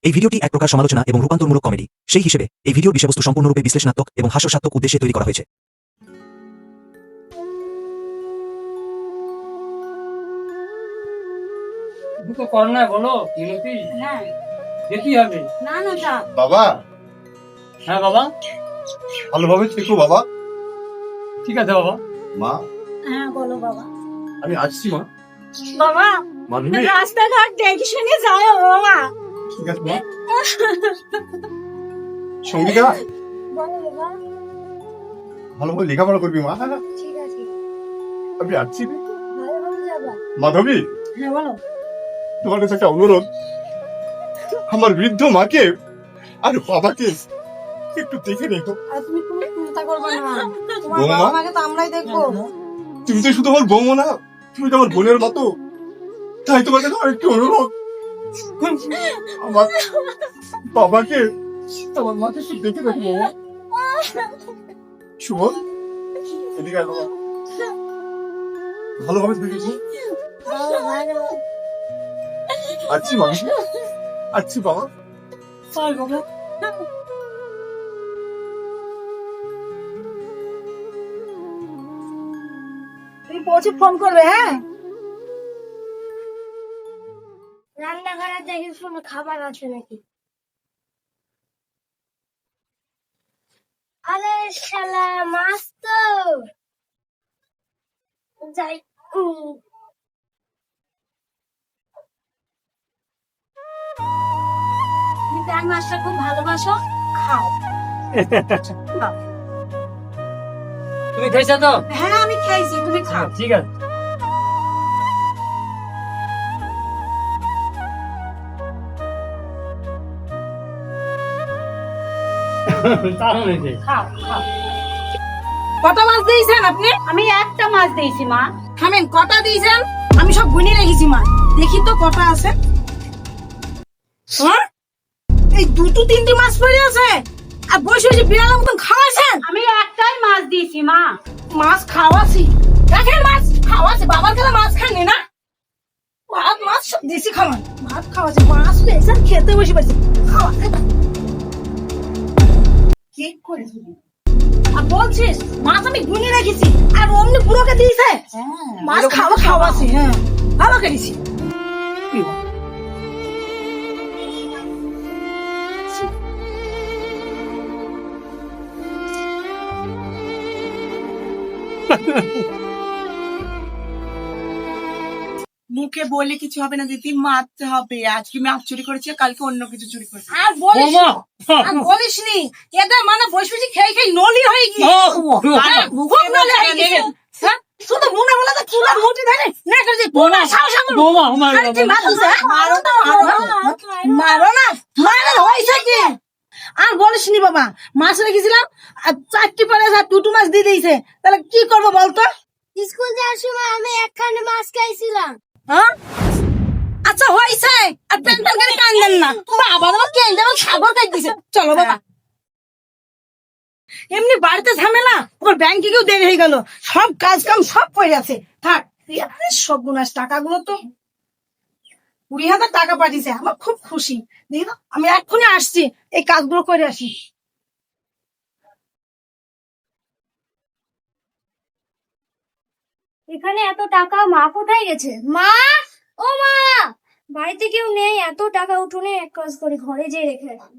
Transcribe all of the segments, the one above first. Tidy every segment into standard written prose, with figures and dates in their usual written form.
এই ভিডিওটি এক প্রকার সমালোচনা এবং রূপান্তরমূলক কমেডি। সেই হিসেবে এই ভিডিওর বিষয়বস্তু সম্পূর্ণরূপে বিশ্লেষণাত্মক এবং হাস্যরসাত্মক উদ্দেশ্যে তৈরি করা হয়েছে। তো করোনা বলো মিনতি হ্যাঁ যেতেই হবে। না না যা বাবা হ্যাঁ বাবা, ভালোভাবে থেকো বাবা। ঠিক আছে বাবা। মা হ্যাঁ বলো বাবা। আমি আসছি মা। বাবা মাধবী রাস্তাঘাট দেখে শুনে যাও বাবা। ঠিক আছে মা। সঙ্গীতা বলো বাবা। ভালোভাবে লেখাপড়া করবি মা। ঠিক আছে আমি আসছি। ভালোভাবে যাবা। মাধবী হ্যাঁ বলো। তোমার কাছে একটা অনুরোধ, আমার বৃদ্ধ মাকে আর বাবাকে একটু দেখে রেখো। আর তুমি কোনো চিন্তা করবে না, তোমার বৌমা? বাবা মাকে তো আমরাই দেখবো। তুমি তো শুধু আমার বৌমা না, তুমি তো আমার বোনের মতো। তাই তোমার কাছে আমার একটু অনুরোধ, আমার বাবাকে আমার মাকে একটু দেখে রেখো বৌমা। শুভ এদিকে আয় বাবা, ভালোভাবে দেখেছি। বাবা, ভালো। আচ্ছি মানুষ, আচ্ছি বাবা। চল বাবা। তুমি পৌঁছে ফোন করবে। হ্যাঁ রান্নাঘরে দেখে শুনে খাবার আছে নাকি। আরে শালা মাছ তো যাই। তুমি ট্যাং মাছটা খুব ভালোবাসো, খাও। তুমি খেয়েছো তো? হ্যাঁ আমি খেয়েছি, তুমি খাও। ঠিক আছে। দারুণ হয়েছে। খাও খাও। কটা মাছ দিয়েছেন আপনি? আমি একটা মাছ দিয়েছি মা। থামেন, কটা দিয়েছেন? আমি সব গুনে রেখেছি মা, দেখি তো কটা আছে। হ্যাঁ এই দুটো তিনটে মাছ পড়ে আছে, আর বসে বসে বিড়ালের মতন খাওয়াছেন। আমি একটাই মাছ দিয়েছি মা। মাছ খাওয়াছি, দেখেন মাছ খাওয়াছে। বাবার কাছে মাছ খাননি না? ভাত মাছ সব দেশি খাওয়ান, ভাত খাওয়াছে। মাছ পেয়েছেন, খেতে বসে পারছে। খাওয়াতে ঠিক করে দিবি। আর বলছিস মাছ আমি গুনে রেখেছি, আর অমনি বুড়োকে দিয়েছে। মাছ খাওয়াছি। হ্যাঁ ভালো করেছি। মুখে বলে কিছু হবে না দিদি, মারতে হবে। আজকে মাছ চুরি করেছে, কালকে অন্য কিছু চুরি করেছে। আর বলিস বৌমা, আর বলিস নি, এদের মানে বসে বসে খেয়ে খেয়ে নলি হয়ে গিয়ে খুব নলি হয়ে গেছে। হ্যাঁ? শুধু মনে হলো তো চুলার মুঠি ধরে না করে যে বোনা সাহস আমার। বৌমা আমার আরে তুই মারছিস, হ্যাঁ? মারো না মারো না মারো হয়েছে কি। আর বলিস নি বাবা, মাছ রেখেছিলাম আর 4টি পরে দুটো মাছ দিয়ে দিয়েছে। তাহলে কি করবো বলতো? স্কুল যাওয়ার সময় আমি একখানে মাছ খাইছিলাম। হ্যাঁ আচ্ছা হয়েছে, আর প্যান প্যান করে কান্দেন না। বাবা আমার কেন যেমন সাগর কাট দিছে। চলো বাবা, এমনি বাড়িতে ঝামেলা, ওর ব্যাংকে কেউ দেরি হয়ে গেল, সব কাজ কাম সব পড়ে আছে। থাক সব গুনাস। টাকাগুলো তো 20,000 টাকা পাঠিয়েছে, আমার খুব খুশি। দেখি তো, আমি এক্ষুনি আসছি, এই কাজগুলো করে আসি। এখানে এত টাকা মা কোথায় গেছে? মা, ও মা, বাড়িতে কেউ নেই, এত টাকা উঠোনে এক কাজ করে ঘরে যেয়ে রেখে আসি।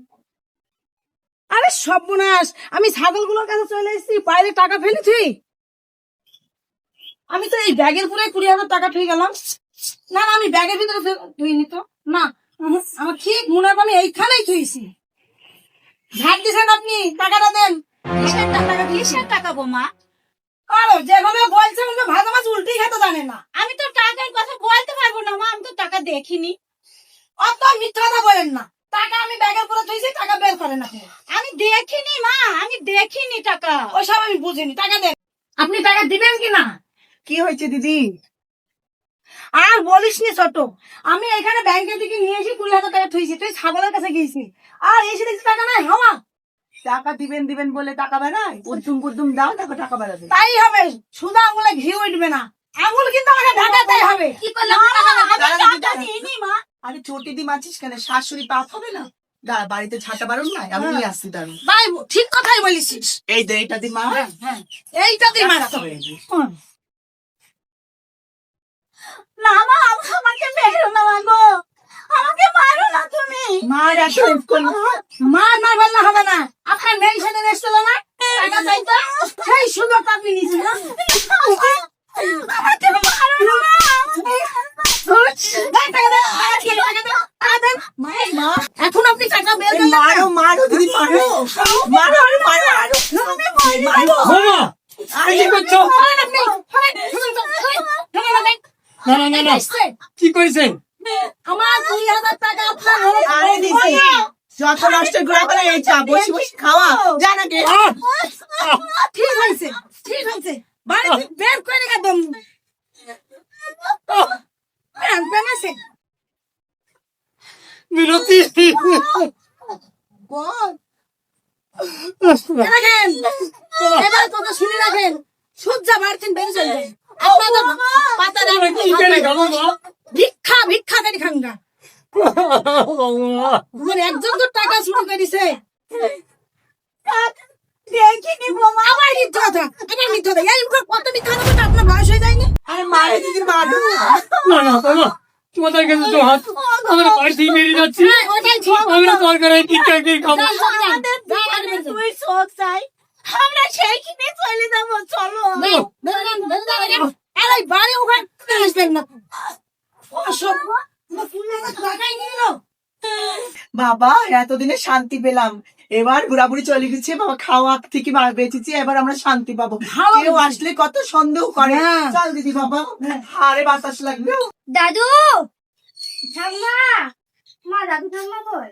আরে সর্বনাশ, আমি ছাগলগুলোর কাছে চলে এসেছি, বাইরে টাকা ফেলেছি। আমি তো এই ব্যাগের পুরে 20,000 টাকা পেয়ে গেলাম। না না, আমি ব্যাগের ভিতরে ধুইনি তো। না আমার ঠিক মনে হয় আমি এইখানেই ধুইছি। ঝাড় দিছেন আপনি, টাকাটা দেন। কিসের টাকা বৌমা? আরে যেভাবে বলছে ওকে ভাজা মাছ উল্টেই খেতে জানে না। আমি তো টাকার কথা বলতে পারবো না মা, আমি তো টাকা দেখিনি। অত মিথ্যা কথা বলেন না। টাকা আমি ব্যাগের পুরে ধুইছি, টাকা বের করেন আপনি। আমি দেখিনি মা, আমি দেখিনি টাকা। ওইসব আমি বুঝিনি, টাকা দেন। আপনি টাকা দিবেন কি না? কি হয়েছে দিদি? আর বলিস নি ছোট, আমি এখানে ব্যাংকের দিকে নিয়ে এসে 20,000 টাকা থুইছি, তুই ছাগলের কাছে গিয়েছিস, আর এসে দেখছি টাকা নাই। হওয়া টাকা দিবেন দিবেন বলে টাকা বেড়ায়, উদ্যুম পুদ্যুম দাও, দেখো টাকা বেড়াবে। তাই হবে, সুদা আঙুলে ঘি উঠবে না। আঙুল কিন্তু আমাকে ঢাকাতেই হবে। কি করলাম টাকা দিইনি মা। আরে চটি দি মাছিস কেন? শাশুড়ি পাপ হবে না? দাঁড়া, বাড়িতে ঝাঁটা বারণ নাই, আমি নিয়ে আসছি দাঁড়ান। ভাই ঠিক কথাই বলিস। এই দে, এটা দি মা। এইটা দিয়ে মারতে হবে। না মা, আমাকে মেরো না মা গো, আমাকে মারো না তুমি। মার এত করলো। মার বললে হবে না। আপনার মেয়ে সেদিন এসেছিল না, টাকা চাইতো, সেই সুযোগ আপনি নিয়েছেন না? আমাকে মারো না মা। এখন আপনি টাকা বের করলেন না? মারো মারো দিদি, মারো মারো আরে মারো আরো মারো। বৌমা আরে কি করছো? না না না না, কি করেছেন? আমার 2000 টাকা আপনার হলো। আরে দিদি, যত নষ্ট করে করে এই চা বসে বসে খাওয়া জানা কে? ঠিক হয়েছে, ঠিক হয়েছে। বাড়ি থেকে বের করে একদম আছে। বিরতি বল। রাখেন, এবার কথা শুনে রাখেন। সূর্যা বাড়ছেন বেরিয়ে চলবে। আপনাদের পাতা কি করে খাবো মা? ভিক্ষা করে খাঙ্গা। বৌমা, একজন তো টাকা শুরু করেছে। দেখিনি বোমা। আবার মিথ্যা কথা, আবার মিথ্যা কথা। এই মুখে কত মিথ্যা কথা বলতে আপনার বয়স হয়ে যায়নি? আরে মারে দিদি, মারো। না না বৌমা, তোমাদের কাছে তো হাত, আমরা বাড়ি থেকে বেরিয়ে যাচ্ছি। হ্যাঁ, ওটাই ঠিক। আমরা তরকারি টিকা দিয়ে খাবো। আমাদের দুজনে তুই শোক চাই, আমরা সেইখানে চলে যাবো, চলো। এই বাড়ি ওখানে আসবেন না। অসভ্য, আমার 2000 টাকাই নিয়ে এলো। বাবা, এতদিনে শান্তি পেলাম। এবার বুড়াবুড়ি চলে গেছে, বাবা খাওয়া থেকে বেঁচেছি, এবার আমরা শান্তি পাবো। কেউ আসলে কত সন্দেহ করে। হ্যাঁ। চল দিদি বাবা, আরে বাতাস লাগবে। দাদু ঠাম্মা, মা দাদু ঠাম্মা কই?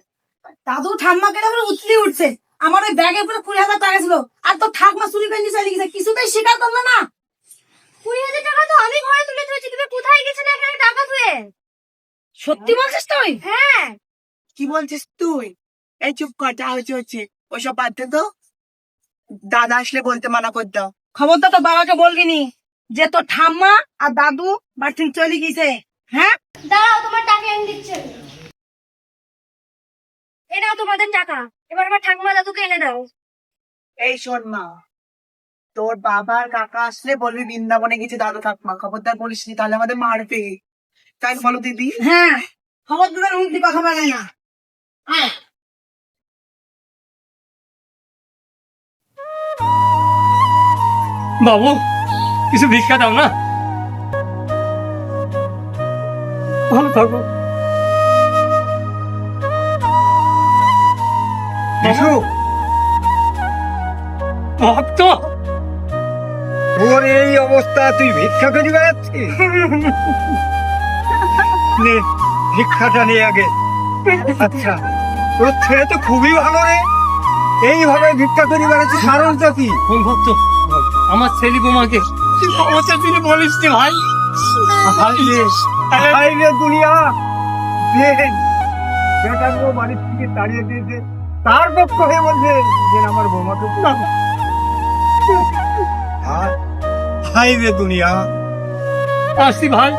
দাদু ঠাম্মা কেন করে উতলি উঠছে। আমার ওই ব্যাগের পুরো 20,000 টাকা ছিল, আর তো ঠাকমা চুরি করে নিয়ে চলে গেছে। কিছুতেই স্বীকার করলো না। 20,000 টাকা তো আমি ঘরে তুলে ধরেছি, তুমি কোথায় গেছিলে এখানে টাকা ধুয়ে? সত্যি বলছিস তুই? হ্যাঁ। কি বলছিস তুই? এই চুপ কর, যা হচ্ছে হচ্ছে, ওইসব বাদ দে তো। দাদা আসলে বলতে মানা করে দাও। খবরটা তো বাবাকে বলবি নি যে তোর ঠাম্মা আর দাদু বাড়ি থেকে চলে গেছে। হ্যাঁ, দাঁড়াও, তোমার টাকা এনে দিচ্ছে। এটাও তোমাদের টাকা, এবার আমার ঠাকুমা দাদুকে এনে দাও। এই শোন মা, তোর বাবার কাকা আসলে বলবি বৃন্দাবনে গেছে দাদু ঠাকুমা, খবরদার বলিস নি, তাহলে আমাদের মারবে। তাই না বলো দিদি? হ্যাঁ, খবর দুটোর উল্টি কথা বলে না। হ্যাঁ, বাবু, কিছু ভিক্ষা দাও না। ভালো থাকো। বিশু, ভক্ত, তোর এই অবস্থা, তুই ভিক্ষা করে বেড়াচ্ছিস? নে, ভিক্ষাটা নিয়ে আগে। আচ্ছা, তোর ছেলে তো খুবই ভালো রে, এইভাবে ভিক্ষা করে বেড়াচ্ছিস, কারণটা কি? কোন ভক্ত? আমার ছেলে বোমাকে অবস্থা তিনি বলিস নি ভাই। হাই রে দুনিয়া, বেটার বউ বাড়ির থেকে তাড়িয়ে দিয়েছে, তার পক্ষ হয়ে বলছে যে আমার বৌমাকে হাই রে দুনিয়া। আসি ভাই।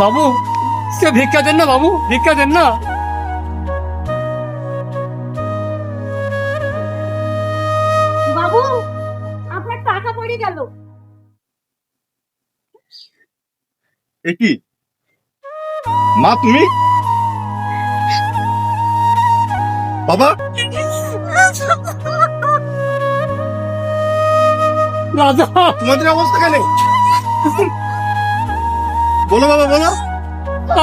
বাবু, সে ভিক্ষা দেন না বাবু, ভিক্ষা দেন না। বাবু, আপনার টাকা পড়ে গেল। এ কি মা, তুমি? বাবা, রাজা, তোমাদের অবস্থা কেন? বলো বাবা, বলো।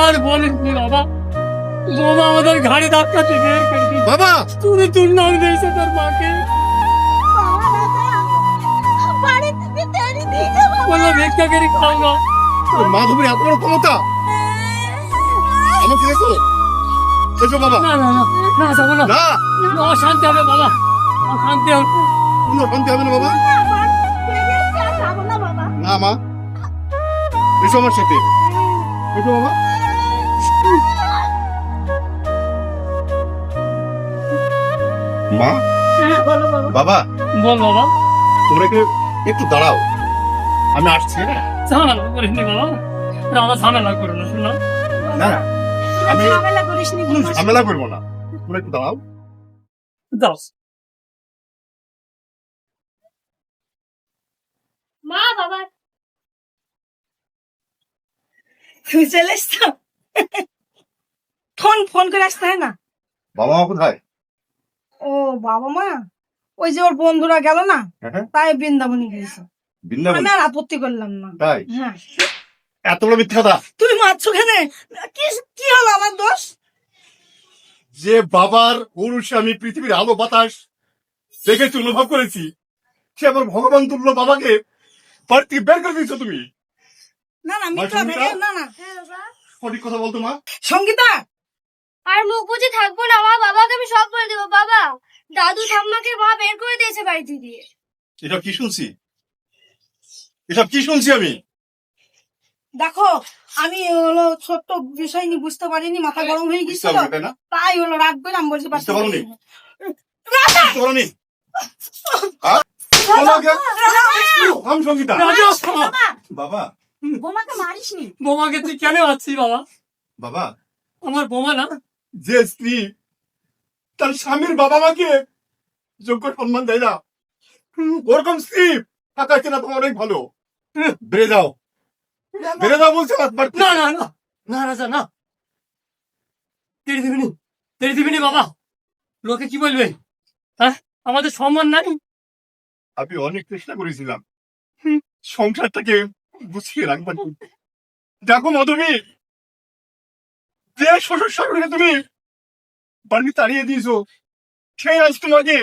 আর বলিস নি বাবা, বোমা আমাদের ঘাড়ে ধাক্কা দিয়ে বের করে দিয়েছে। বাবা, তুমি দুর্নাম দিয়েছে তোর মাকে। বাড়ি থেকে তেড়ে দিয়ে যাবো। বললো ভিক্ষা করে খাও না। তোর মা তুমি এত বড় ক্ষমতা আমাকে দেখো। এসো বাবা। না না না না, যাবো না। না, না, অশান্তি হবে বাবা, অশান্তি হবে। কোনো শান্তি হবে না বাবা। যাবো না বাবা। না মা, এসো আমার সাথে, এসো বাবা। মা, হ্যাঁ, বলো বাবা। বাবা, বল বাবা। তোমরা একটু দাঁড়াও। আমি আসছি, হ্যাঁ? ঝামেলা করিস নি বাবা, রাধা ঝামেলা করো না শোনা। না না, আমি ঝামেলা করিস নি কোনো ঝামেলা করবো না, তোমরা একটু দাঁড়াও। দাও মা বাবা তুই চলে এসছো? ফোন ফোন করে আসতে হয় না? বাবা মা কোথায়? ও বাবা মা ওই যে ওর বন্ধুরা গেল না, হ্যাঁ, তাই বৃন্দাবনে গেছে। বৃন্দাবন? আমি আর আপত্তি করলাম না। তাই? হ্যাঁ, এত বড় মিথ্যা কথা! তুমি মারছো কেন? কি কি হলো আমার দোষ? যে বাবার পুরুষে আমি পৃথিবীর আলো বাতাস দেখেছি, অনুভব করেছি, সে আমার ভগবান তুল্য বাবাকে বাড়ি থেকে বের করে দিয়েছো তুমি। না না মা, মিথ্যা সঙ্গীতা? ভেবে না না। সঠিক কথা বলতো মা। সঙ্গীতা, আর মুখ বুঝে থাকবো না মা, বাবাকে আমি সব বলে দেবো। বাবা, দাদু ঠাম্মাকে মা বের করে দিয়েছে বাড়ি থেকে। এসব কি শুনছি, এসব কি শুনছি আমি? দেখো আমি হলো ছোট্ট বিষয় নিয়ে বুঝতে পারিনি, মাথা গরম হয়ে বুঝতে গেছিল, পারবে, তাই না? তাই হলো রাগ করে আমি বলছি বুঝতে পারোনি? রাধা! বুঝতে পারোনি? হ্যাঁ? বলো আগে। থাম সঙ্গীতা। রাজা, বাবা, বোমাকে মারিসনি। বোমাকে তুই কেন আছিস বাবা? বাবা, আমার বোমা না, যে স্ত্রী তার স্বামীর বাবা মাকে যোগ্য সম্মান দেয় না, ওরকম স্ত্রী থাকা চেনা তোমার অনেক ভালো। বেড়ে যাও, বেড়ে যাও বলছে না। না না না না রাজা না, তেড়ে দিবিনি, তেড়ে দিবিনি বাবা, লোকে কি বলবে? হ্যাঁ, আমাদের সম্মান নাই। আমি অনেক চেষ্টা করেছিলাম সংসারটাকে গুছিয়ে রাখবার জন্য। দেখো মধুমি, যে শ্বশুর শাশুড়িকে তুমি বাড়ি তাড়িয়ে দিয়েছো, সেই আজ তোমাকে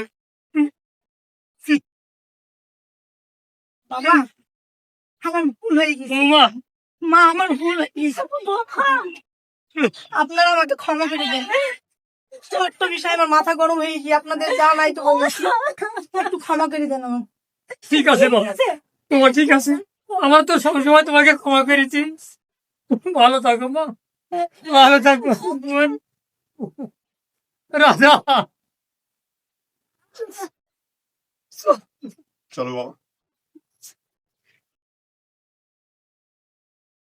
বাবা আমার ভুল হয়ে গেছে, বৌমা, মা আমার ভুল হয়ে গেছে, আপনারা আমাকে ক্ষমা করে দেন। ছোট্ট বিষয় আমার মাথা গরম হয়ে গিয়ে আপনাদের যা নাই তো বলছি, একটু ক্ষমা করে দেন আমার। ঠিক আছে বাবা, তোমার ঠিক আছে, আমার তো সবসময় তোমাকে ক্ষমা করেছি। ভালো থাকো মা, ভালো থাকো রাজা। চলো বাবা।